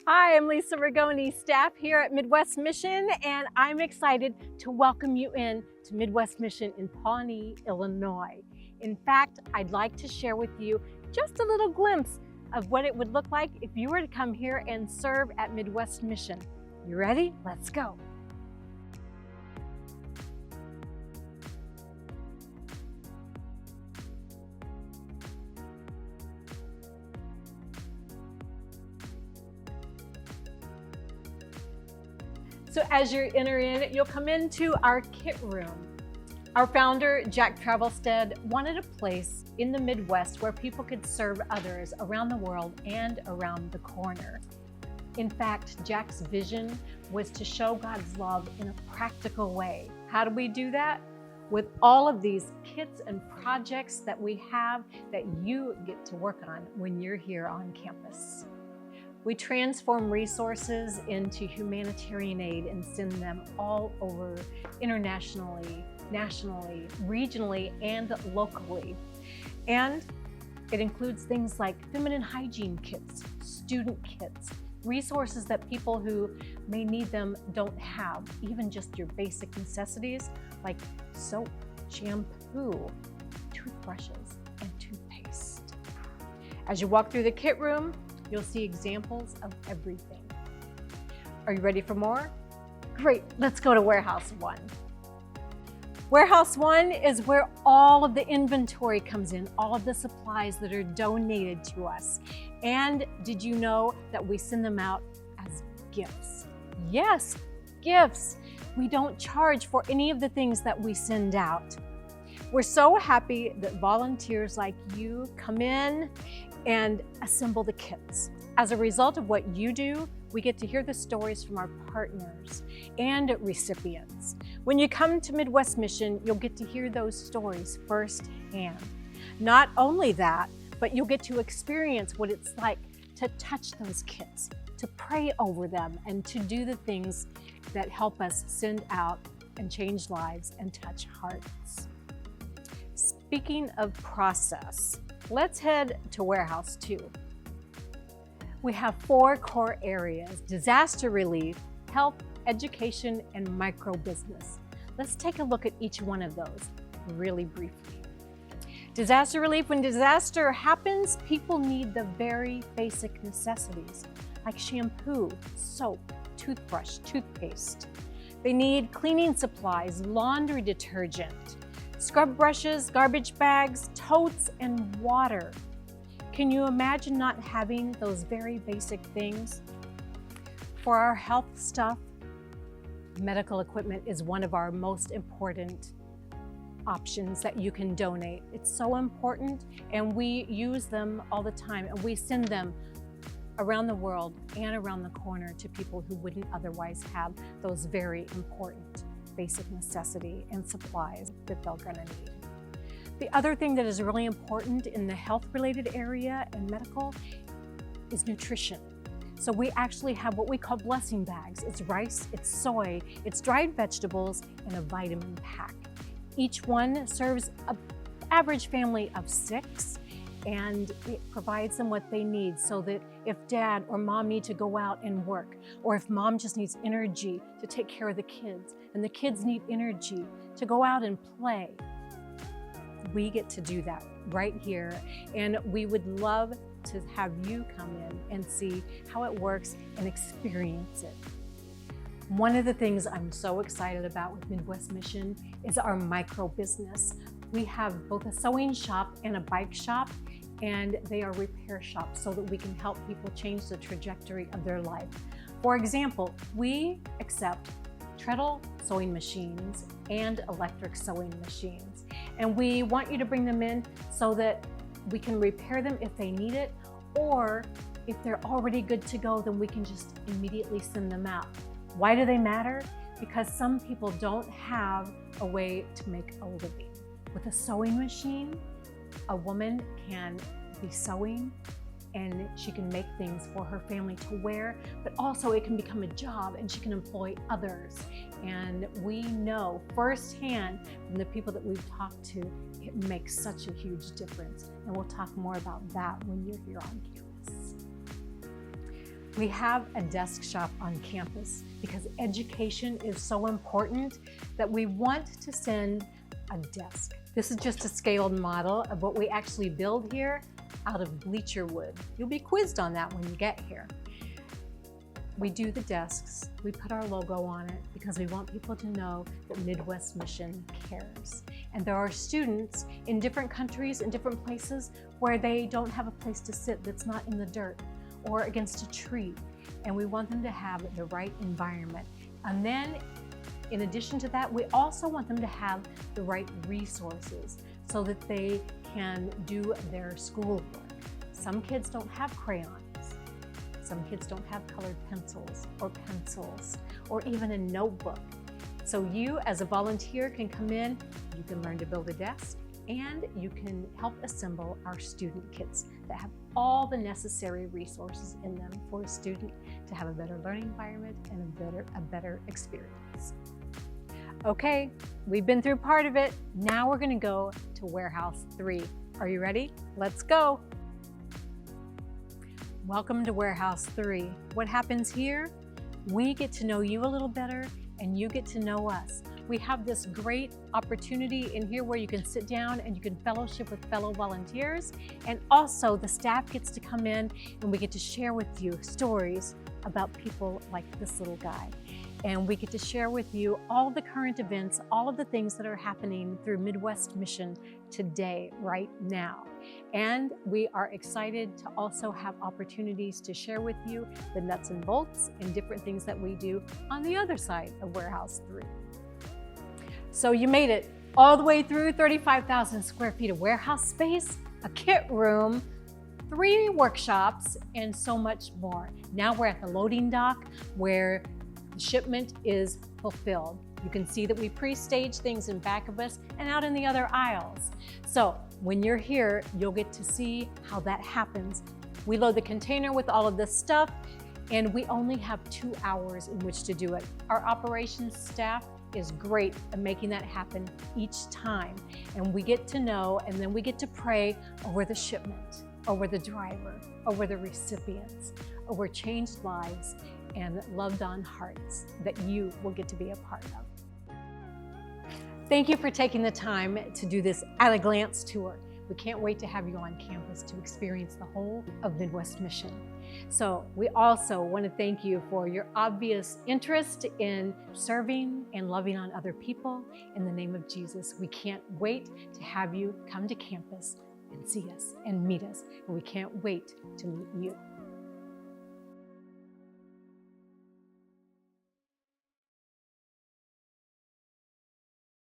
Hi, I'm Lisa Rigoni, staff here at Midwest Mission, and I'm excited to welcome you in to Midwest Mission in Pawnee, Illinois. In fact, I'd like to share with you just a little glimpse of what it would look like if you were to come here and serve at Midwest Mission. You ready? Let's go. So as you enter in, you'll come into our kit room. Our founder, Jack Travelstead, wanted a place in the Midwest where people could serve others around the world and around the corner. In fact, Jack's vision was to show God's love in a practical way. How do we do that? With all of these kits and projects that we have that you get to work on when you're here on campus. We transform resources into humanitarian aid and send them all over internationally, nationally, regionally, and locally. And it includes things like feminine hygiene kits, student kits, resources that people who may need them don't have, even just your basic necessities like soap, shampoo, toothbrushes, and toothpaste. As you walk through the kit room, you'll see examples of everything. Are you ready for more? Great, let's go to Warehouse 1. Warehouse 1 is where all of the inventory comes in, all of the supplies that are donated to us. And did you know that we send them out as gifts? Yes, gifts. We don't charge for any of the things that we send out. We're so happy that volunteers like you come in and assemble the kits. As a result of what you do, we get to hear the stories from our partners and recipients. When you come to Midwest Mission, you'll get to hear those stories firsthand. Not only that, but you'll get to experience what it's like to touch those kits, to pray over them, and to do the things that help us send out and change lives and touch hearts. Speaking of process, let's head to Warehouse 2. We have 4 core areas: disaster relief, health, education, and micro-business. Let's take a look at each one of those really briefly. Disaster relief: when disaster happens, people need the very basic necessities like shampoo, soap, toothbrush, toothpaste. They need cleaning supplies, laundry detergent, scrub brushes, garbage bags, totes, and water. Can you imagine not having those very basic things? For our health stuff, medical equipment is one of our most important options that you can donate. It's so important, and we use them all the time, and we send them around the world and around the corner to people who wouldn't otherwise have those very important basic necessity and supplies that they're gonna need. The other thing that is really important in the health-related area and medical is nutrition. So we actually have what we call blessing bags. It's rice, it's soy, it's dried vegetables, and a vitamin pack. Each one serves an average family of 6, and it provides them what they need so that if dad or mom need to go out and work, or if mom just needs energy to take care of the kids, and the kids need energy to go out and play, we get to do that right here. And we would love to have you come in and see how it works and experience it. One of the things I'm so excited about with Midwest Mission is our micro business. We have both a sewing shop and a bike shop, and they are repair shops so that we can help people change the trajectory of their life. For example, we accept treadle sewing machines and electric sewing machines. And we want you to bring them in so that we can repair them if they need it, or if they're already good to go, then we can just immediately send them out. Why do they matter? Because some people don't have a way to make a living. With a sewing machine, a woman can be sewing and she can make things for her family to wear, but also it can become a job and she can employ others. And we know firsthand from the people that we've talked to, it makes such a huge difference. And we'll talk more about that when you're here on campus. We have a desk shop on campus because education is so important that we want to send a desk. This is just a scaled model of what we actually build here out of bleacher wood. You'll be quizzed on that when you get here. We do the desks, we put our logo on it because we want people to know that Midwest Mission cares. And there are students in different countries and different places where they don't have a place to sit that's not in the dirt or against a tree. And we want them to have the right environment. And then in addition to that, we also want them to have the right resources so that they can do their schoolwork. Some kids don't have crayons. Some kids don't have colored pencils or even a notebook. So you as a volunteer can come in, you can learn to build a desk, and you can help assemble our student kits that have all the necessary resources in them for a student to have a better learning environment and a better experience. Okay, we've been through part of it. Now we're gonna go to Warehouse 3. Are you ready? Let's go. Welcome to Warehouse 3. What happens here? We get to know you a little better and you get to know us. We have this great opportunity in here where you can sit down and you can fellowship with fellow volunteers, and also the staff gets to come in and we get to share with you stories about people like this little guy. And we get to share with you all the current events, all of the things that are happening through Midwest Mission today, right now. And we are excited to also have opportunities to share with you the nuts and bolts and different things that we do on the other side of Warehouse 3. So you made it all the way through 35,000 square feet of warehouse space, a kit room, 3 workshops, and so much more. Now we're at the loading dock where the shipment is fulfilled. You can see that we pre-stage things in back of us and out in the other aisles. So when you're here, you'll get to see how that happens. We load the container with all of this stuff, and we only have 2 hours in which to do it. Our operations staff is great at making that happen each time. And we get to know, and then we get to pray over the shipment, over the driver, over the recipients, over changed lives and loved on hearts that you will get to be a part of. Thank you for taking the time to do this at a glance tour. We can't wait to have you on campus to experience the whole of Midwest Mission. So we also want to thank you for your obvious interest in serving and loving on other people. In the name of Jesus, we can't wait to have you come to campus and see us and meet us. And we can't wait to meet you.